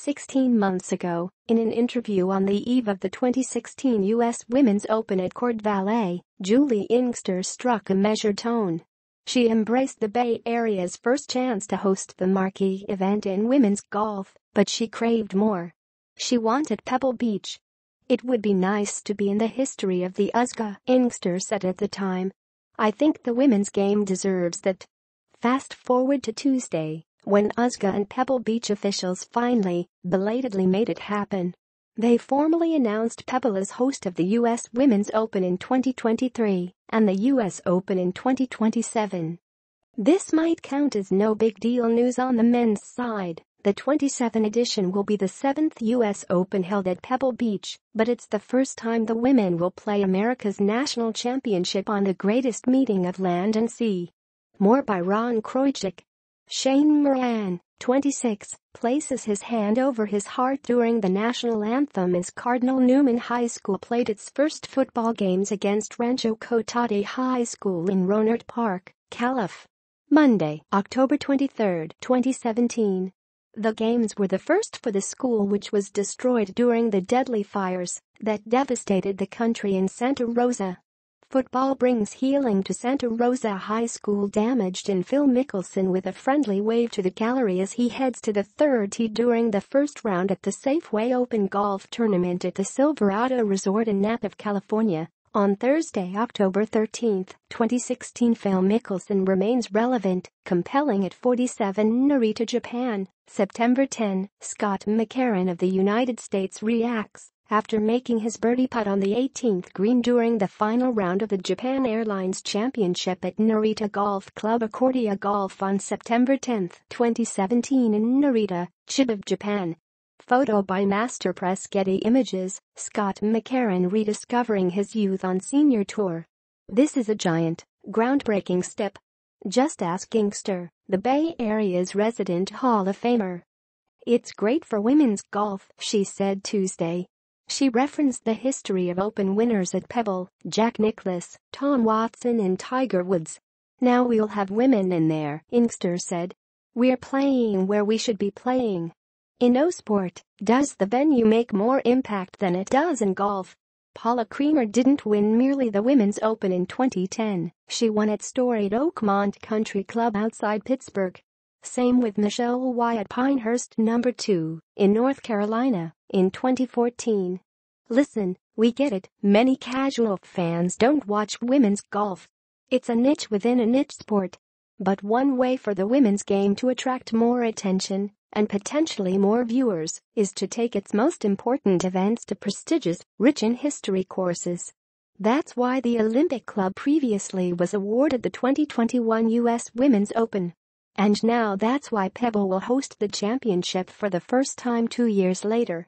16 months ago, in an interview on the eve of the 2016 U.S. Women's Open at CordeValle, Juli Inkster struck a measured tone. She embraced the Bay Area's first chance to host the marquee event in women's golf, but she craved more. She wanted Pebble Beach. "It would be nice to be in the history of the USGA," Inkster said at the time. "I think the women's game deserves that." Fast forward to Tuesday, when USGA and Pebble Beach officials finally, belatedly made it happen. They formally announced Pebble as host of the U.S. Women's Open in 2023 and the U.S. Open in 2027. This might count as no big deal news on the men's side. The 27 edition will be the 7th U.S. Open held at Pebble Beach, but it's the first time the women will play America's national championship on the greatest meeting of land and sea. More by Ron Krojcik. Shane Moran, 26, places his hand over his heart during the national anthem as Cardinal Newman High School played its first football games against Rancho Cotati High School in Rohnert Park, Calif. Monday, October 23, 2017. The games were the first for the school, which was destroyed during the deadly fires that devastated the country in Santa Rosa. Football brings healing to Santa Rosa High School, damaged in Phil Mickelson with a friendly wave to the gallery as he heads to the third tee during the first round at the Safeway Open Golf Tournament at the Silverado Resort in Napa, California. On Thursday, October 13, 2016, Phil Mickelson remains relevant, compelling at 47. Narita, Japan. September 10, Scott McCarron of the United States reacts after making his birdie putt on the 18th green during the final round of the Japan Airlines Championship at Narita Golf Club Accordia Golf on September 10, 2017 in Narita, Chiba, Japan. Photo by Masterpress. Getty Images. Scott McCarron rediscovering his youth on senior tour. "This is a giant, groundbreaking step. Just ask Inkster, the Bay Area's resident Hall of Famer. It's great for women's golf," she said Tuesday. She referenced the history of Open winners at Pebble, Jack Nicklaus, Tom Watson and Tiger Woods. "Now we'll have women in there," Inkster said. "We're playing where we should be playing. In no sport does the venue make more impact than it does in golf." Paula Creamer didn't win merely the Women's Open in 2010, she won at storied Oakmont Country Club outside Pittsburgh. Same with Michelle Wie at Pinehurst No. 2 in North Carolina in 2014. "Listen, we get it, many casual fans don't watch women's golf. It's a niche within a niche sport. But one way for the women's game to attract more attention and potentially more viewers is to take its most important events to prestigious, rich in history courses. That's why the Olympic Club previously was awarded the 2021 U.S. Women's Open. And now that's why Pebble will host the championship for the first time 2 years later."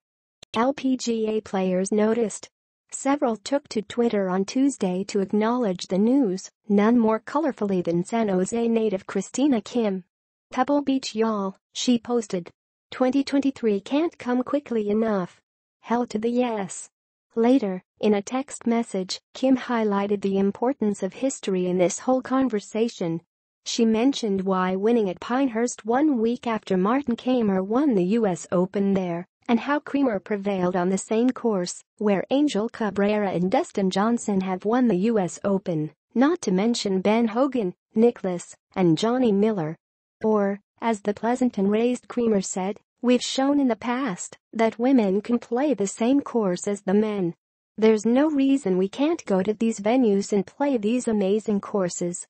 LPGA players noticed. Several took to Twitter on Tuesday to acknowledge the news, none more colorfully than San Jose native Christina Kim. "Pebble Beach, y'all," she posted. "2023 can't come quickly enough. Hell to the yes." Later, in a text message, Kim highlighted the importance of history in this whole conversation. She mentioned why winning at Pinehurst 1 week after Martin Kaymer won the U.S. Open there, and how Creamer prevailed on the same course, where Angel Cabrera and Dustin Johnson have won the U.S. Open, not to mention Ben Hogan, Nicklaus, and Johnny Miller. Or, as the pleasant and raised Creamer said, "We've shown in the past that women can play the same course as the men. There's no reason we can't go to these venues and play these amazing courses."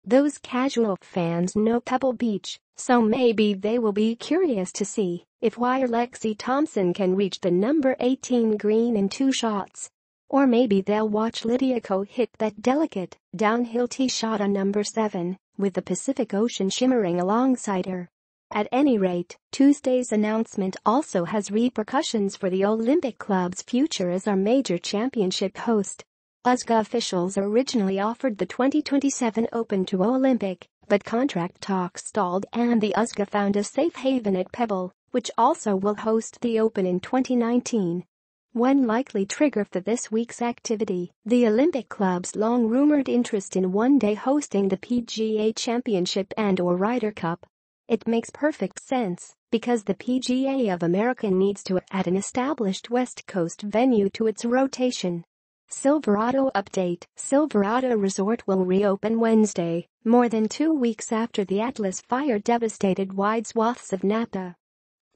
Those casual fans know Pebble Beach, so maybe they will be curious to see if Lexi Thompson can reach the number 18 green in 2 shots. Or maybe they'll watch Lydia Ko hit that delicate, downhill tee shot on number 7, with the Pacific Ocean shimmering alongside her. At any rate, Tuesday's announcement also has repercussions for the Olympic Club's future as our major championship host. USGA officials originally offered the 2027 Open to Olympic, but contract talks stalled and the USGA found a safe haven at Pebble, which also will host the Open in 2019. One likely trigger for this week's activity, the Olympic Club's long-rumored interest in one day hosting the PGA Championship and/or Ryder Cup. It makes perfect sense, because the PGA of America needs to add an established West Coast venue to its rotation. Silverado update: Silverado Resort will reopen Wednesday, more than 2 weeks after the Atlas fire devastated wide swaths of Napa.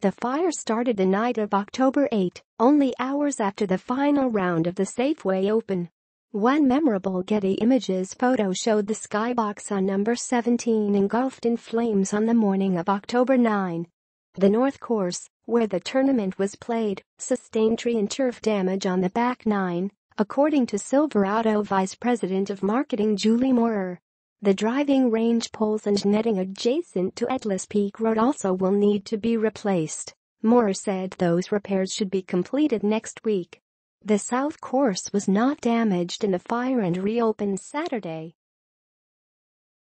The fire started the night of October 8, only hours after the final round of the Safeway Open. One memorable Getty Images photo showed the skybox on number 17 engulfed in flames on the morning of October 9. The North Course, where the tournament was played, sustained tree and turf damage on the back nine, according to Silverado Vice President of Marketing Julie Inkster. The driving range poles and netting adjacent to Atlas Peak Road also will need to be replaced. Inkster said those repairs should be completed next week. The South Course was not damaged in the fire and reopened Saturday.